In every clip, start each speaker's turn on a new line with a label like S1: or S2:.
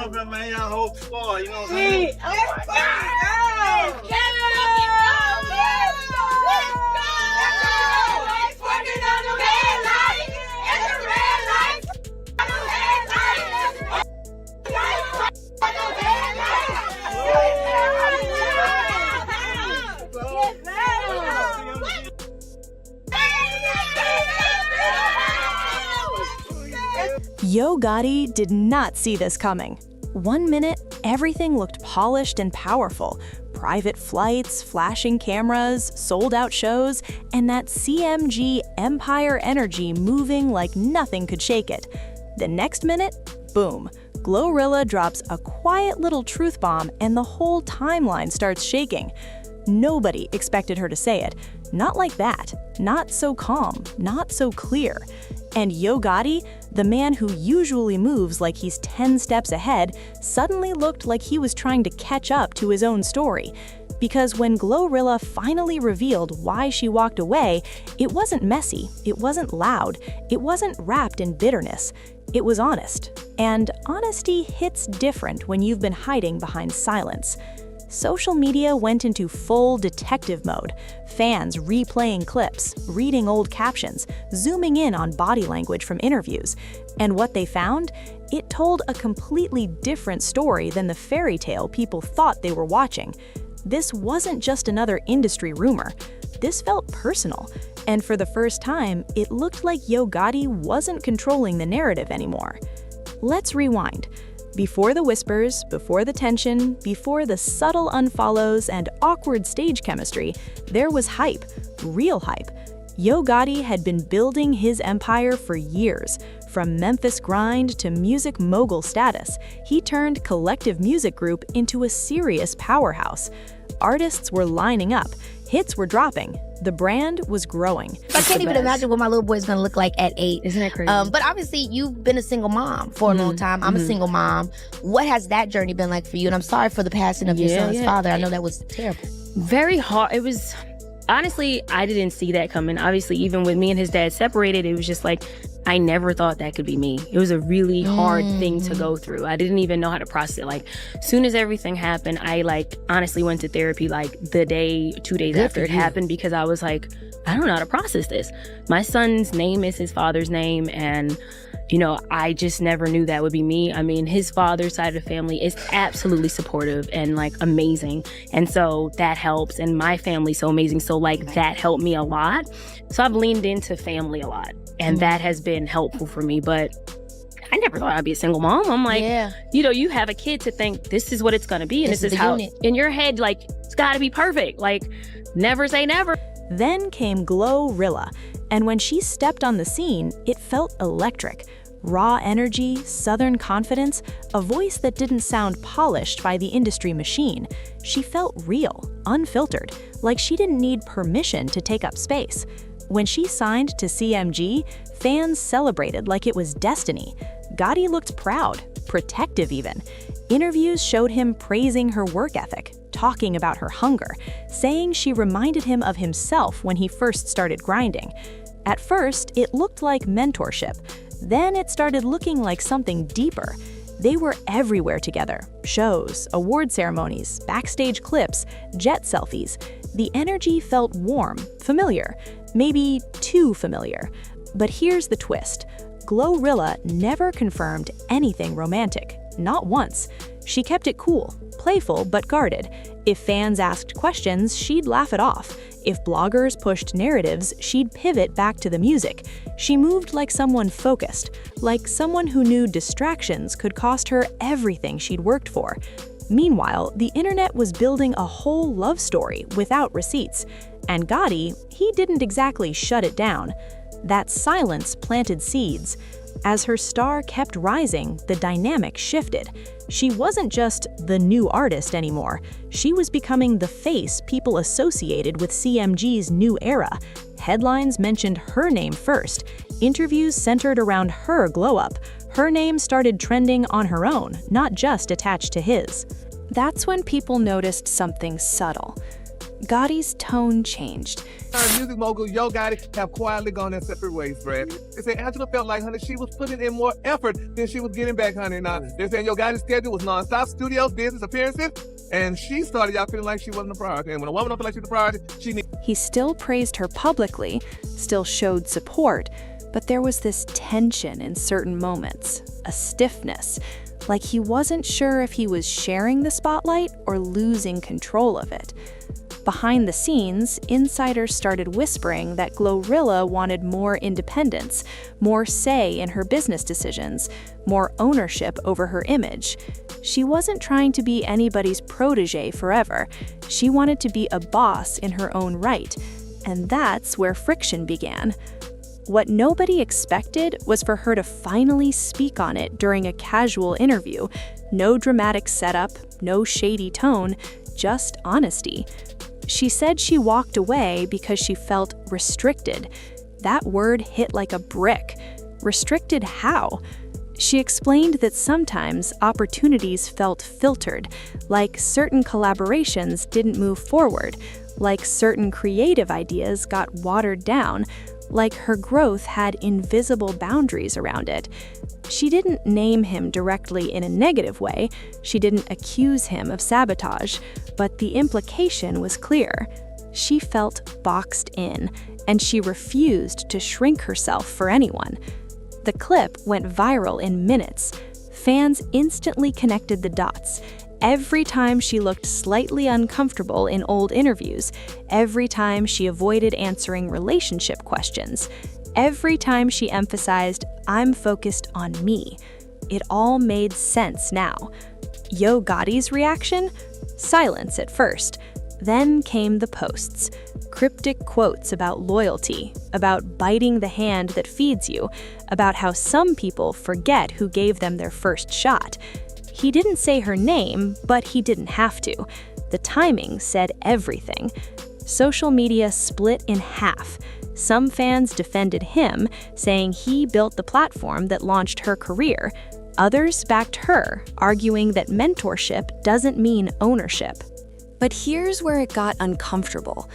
S1: jumping, man. Y'all whole squad, you know what I'm saying?
S2: Oh my God! Let's go! Working on the red light, and the red light, on the red light, on the red
S3: Yo Gotti did not see this coming. 1 minute, everything looked polished and powerful. Private flights, flashing cameras, sold-out shows, and that CMG empire energy moving like nothing could shake it. The next minute, boom, GloRilla drops a quiet little truth bomb and the whole timeline starts shaking. Nobody expected her to say it. Not like that. Not so calm. Not so clear. And Yo Gotti, the man who usually moves like he's 10 steps ahead, suddenly looked like he was trying to catch up to his own story. Because when GloRilla finally revealed why she walked away, it wasn't messy, it wasn't loud, it wasn't wrapped in bitterness. It was honest. And honesty hits different when you've been hiding behind silence. Social media went into full detective mode. Fans replaying clips, reading old captions, zooming in on body language from interviews. And what they found? It told a completely different story than the fairy tale people thought they were watching. This wasn't just another industry rumor. This felt personal. And for the first time, it looked like Yo Gotti wasn't controlling the narrative anymore. Let's rewind. Before the whispers, before the tension, before the subtle unfollows and awkward stage chemistry, there was hype, real hype. Yo Gotti had been building his empire for years. From Memphis grind to music mogul status, he turned Collective Music Group into a serious powerhouse. Artists were lining up, hits were dropping, the brand was growing.
S4: I can't even imagine what my little boy's gonna look like at 8.
S5: Isn't that crazy?
S4: But obviously, you've been a single mom for a long time. I'm a single mom. What has that journey been like for you? And I'm sorry for the passing of your son's father. I know that was terrible.
S5: Very hard. It was, honestly, I didn't see that coming. Obviously, even with me and his dad separated, it was just like, I never thought that could be me. It was a really hard thing to go through. I didn't even know how to process it. Like, soon as everything happened, I honestly went to therapy the day, 2 days after it happened, because I was like, I don't know how to process this. My son's name is his father's name, and I just never knew that would be me. I mean, his father's side of the family is absolutely supportive and amazing. And so that helps. And my family's so amazing. So that helped me a lot. So I've leaned into family a lot, and that has been helpful for me. But I never thought I'd be a single mom. I'm like, you have a kid to think this is what it's going to be. And this is how in your head, it's got to be perfect. Never say never.
S3: Then came GloRilla. And when she stepped on the scene, it felt electric. Raw energy, southern confidence, a voice that didn't sound polished by the industry machine. She felt real, unfiltered, like she didn't need permission to take up space. When she signed to CMG, fans celebrated like it was destiny. Gotti looked proud, protective even. Interviews showed him praising her work ethic, talking about her hunger, saying she reminded him of himself when he first started grinding. At first, it looked like mentorship. Then it started looking like something deeper. They were everywhere together. Shows, award ceremonies, backstage clips, jet selfies. The energy felt warm, familiar, maybe too familiar. But here's the twist. GloRilla never confirmed anything romantic, not once. She kept it cool, playful but guarded. If fans asked questions, she'd laugh it off. If bloggers pushed narratives, she'd pivot back to the music. She moved like someone focused, like someone who knew distractions could cost her everything she'd worked for. Meanwhile, the internet was building a whole love story without receipts. And Gotti, he didn't exactly shut it down. That silence planted seeds. As her star kept rising, the dynamic shifted. She wasn't just the new artist anymore. She was becoming the face people associated with CMG's new era. Headlines mentioned her name first. Interviews centered around her glow-up. Her name started trending on her own, not just attached to his. That's when people noticed something subtle. Gotti's tone changed.
S6: Her music mogul Yo Gotti have quietly gone their separate ways, Brad. They say Angela felt like, honey, she was putting in more effort than she was getting back, honey. Now, they're saying Yo Gotti's schedule was nonstop, studios, business, appearances, and she started out feeling like she wasn't a priority. And when a woman don't feel like she's a priority, she needs...
S3: He still praised her publicly, still showed support, but there was this tension in certain moments, a stiffness, like he wasn't sure if he was sharing the spotlight or losing control of it. Behind the scenes, insiders started whispering that GloRilla wanted more independence, more say in her business decisions, more ownership over her image. She wasn't trying to be anybody's protege forever. She wanted to be a boss in her own right, and that's where friction began. What nobody expected was for her to finally speak on it during a casual interview. No dramatic setup, no shady tone, just honesty. She said she walked away because she felt restricted. That word hit like a brick. Restricted how? She explained that sometimes opportunities felt filtered, like certain collaborations didn't move forward, like certain creative ideas got watered down, like her growth had invisible boundaries around it. She didn't name him directly in a negative way, she didn't accuse him of sabotage, but the implication was clear. She felt boxed in, and she refused to shrink herself for anyone. The clip went viral in minutes. Fans instantly connected the dots. Every time she looked slightly uncomfortable in old interviews, every time she avoided answering relationship questions, every time she emphasized, "I'm focused on me," it all made sense now. Yo Gotti's reaction? Silence at first. Then came the posts. Cryptic quotes about loyalty, about biting the hand that feeds you, about how some people forget who gave them their first shot. He didn't say her name, but he didn't have to. The timing said everything. Social media split in half. Some fans defended him, saying he built the platform that launched her career. Others backed her, arguing that mentorship doesn't mean ownership. But here's where it got uncomfortable.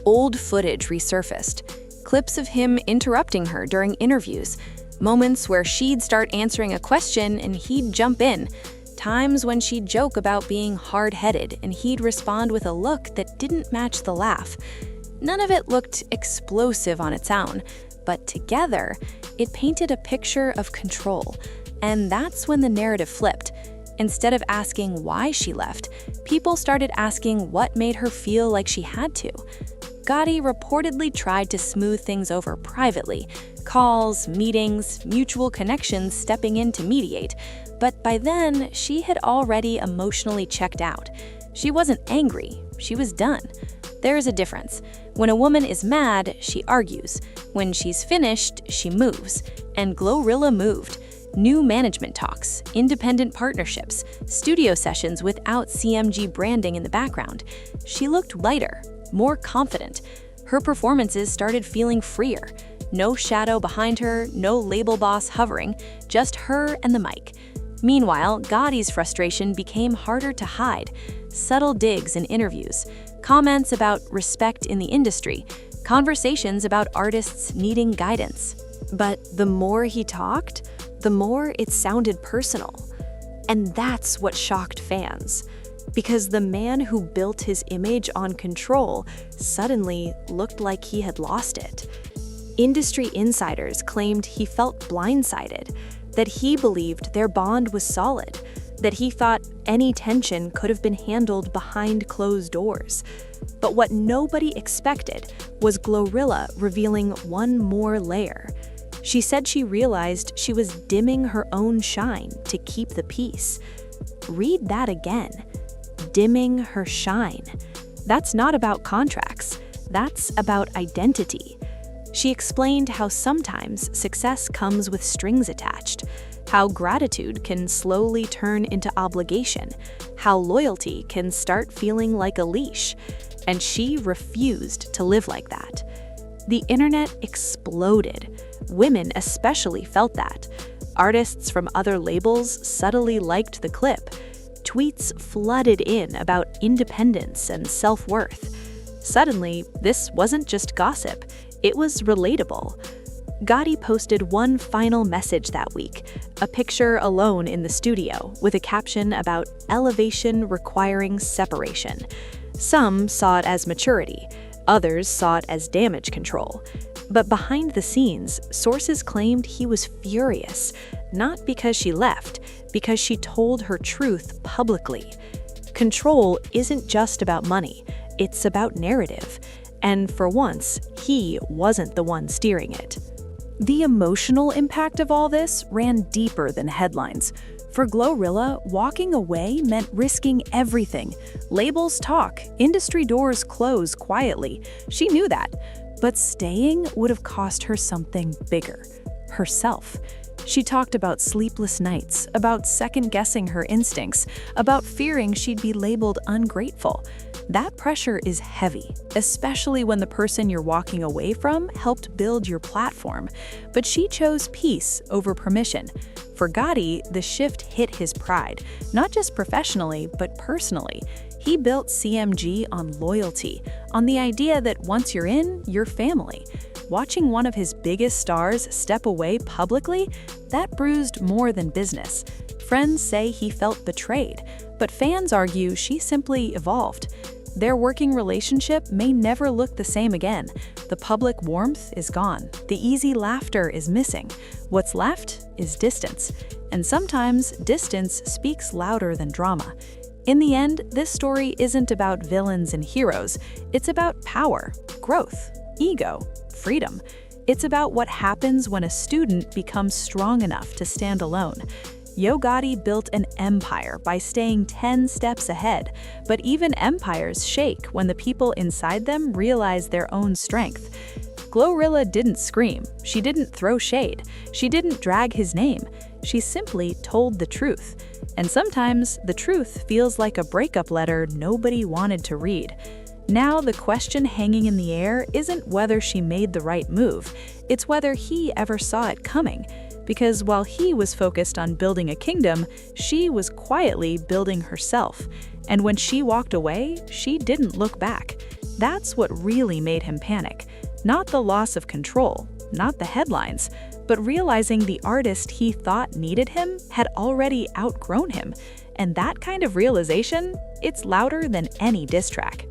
S3: Old footage resurfaced. Clips of him interrupting her during interviews. Moments where she'd start answering a question and he'd jump in. Times when she'd joke about being hard-headed and he'd respond with a look that didn't match the laugh. None of it looked explosive on its own, but together, it painted a picture of control. And that's when the narrative flipped. Instead of asking why she left, people started asking what made her feel like she had to. Gotti reportedly tried to smooth things over privately, calls, meetings, mutual connections stepping in to mediate, but by then, she had already emotionally checked out. She wasn't angry, she was done. There's a difference. When a woman is mad, she argues. When she's finished, she moves. And GloRilla moved. New management talks, independent partnerships, studio sessions without CMG branding in the background. She looked lighter, more confident. Her performances started feeling freer. No shadow behind her, no label boss hovering, just her and the mic. Meanwhile, Gotti's frustration became harder to hide. Subtle digs in interviews, comments about respect in the industry, conversations about artists needing guidance. But the more he talked, the more it sounded personal. And that's what shocked fans. Because the man who built his image on control suddenly looked like he had lost it. Industry insiders claimed he felt blindsided, that he believed their bond was solid, that he thought any tension could have been handled behind closed doors. But what nobody expected was GloRilla revealing one more layer. She said she realized she was dimming her own shine to keep the peace. Read that again. Dimming her shine. That's not about contracts. That's about identity. She explained how sometimes success comes with strings attached, how gratitude can slowly turn into obligation, how loyalty can start feeling like a leash, and she refused to live like that. The internet exploded. Women especially felt that. Artists from other labels subtly liked the clip. Tweets flooded in about independence and self-worth. Suddenly, this wasn't just gossip, it was relatable. Gotti posted one final message that week, a picture alone in the studio with a caption about elevation requiring separation. Some saw it as maturity, others saw it as damage control. But behind the scenes, sources claimed he was furious, not because she left, because she told her truth publicly. Control isn't just about money, it's about narrative. And for once, he wasn't the one steering it. The emotional impact of all this ran deeper than headlines. For GloRilla, walking away meant risking everything. Labels talk, industry doors close quietly. She knew that. But staying would have cost her something bigger: herself. She talked about sleepless nights, about second-guessing her instincts, about fearing she'd be labeled ungrateful. That pressure is heavy, especially when the person you're walking away from helped build your platform. But she chose peace over permission. For Gotti, the shift hit his pride, not just professionally, but personally. He built CMG on loyalty, on the idea that once you're in, you're family. Watching one of his biggest stars step away publicly, that bruised more than business. Friends say he felt betrayed, but fans argue she simply evolved. Their working relationship may never look the same again. The public warmth is gone. The easy laughter is missing. What's left is distance. And sometimes distance speaks louder than drama. In the end, this story isn't about villains and heroes. It's about power, growth, ego, freedom. It's about what happens when a student becomes strong enough to stand alone. Yo Gotti built an empire by staying 10 steps ahead, but even empires shake when the people inside them realize their own strength. GloRilla didn't scream, she didn't throw shade, she didn't drag his name, she simply told the truth. And sometimes the truth feels like a breakup letter nobody wanted to read. Now the question hanging in the air isn't whether she made the right move, it's whether he ever saw it coming. Because while he was focused on building a kingdom, she was quietly building herself. And when she walked away, she didn't look back. That's what really made him panic. Not the loss of control, not the headlines, but realizing the artist he thought needed him had already outgrown him. And that kind of realization, it's louder than any diss track.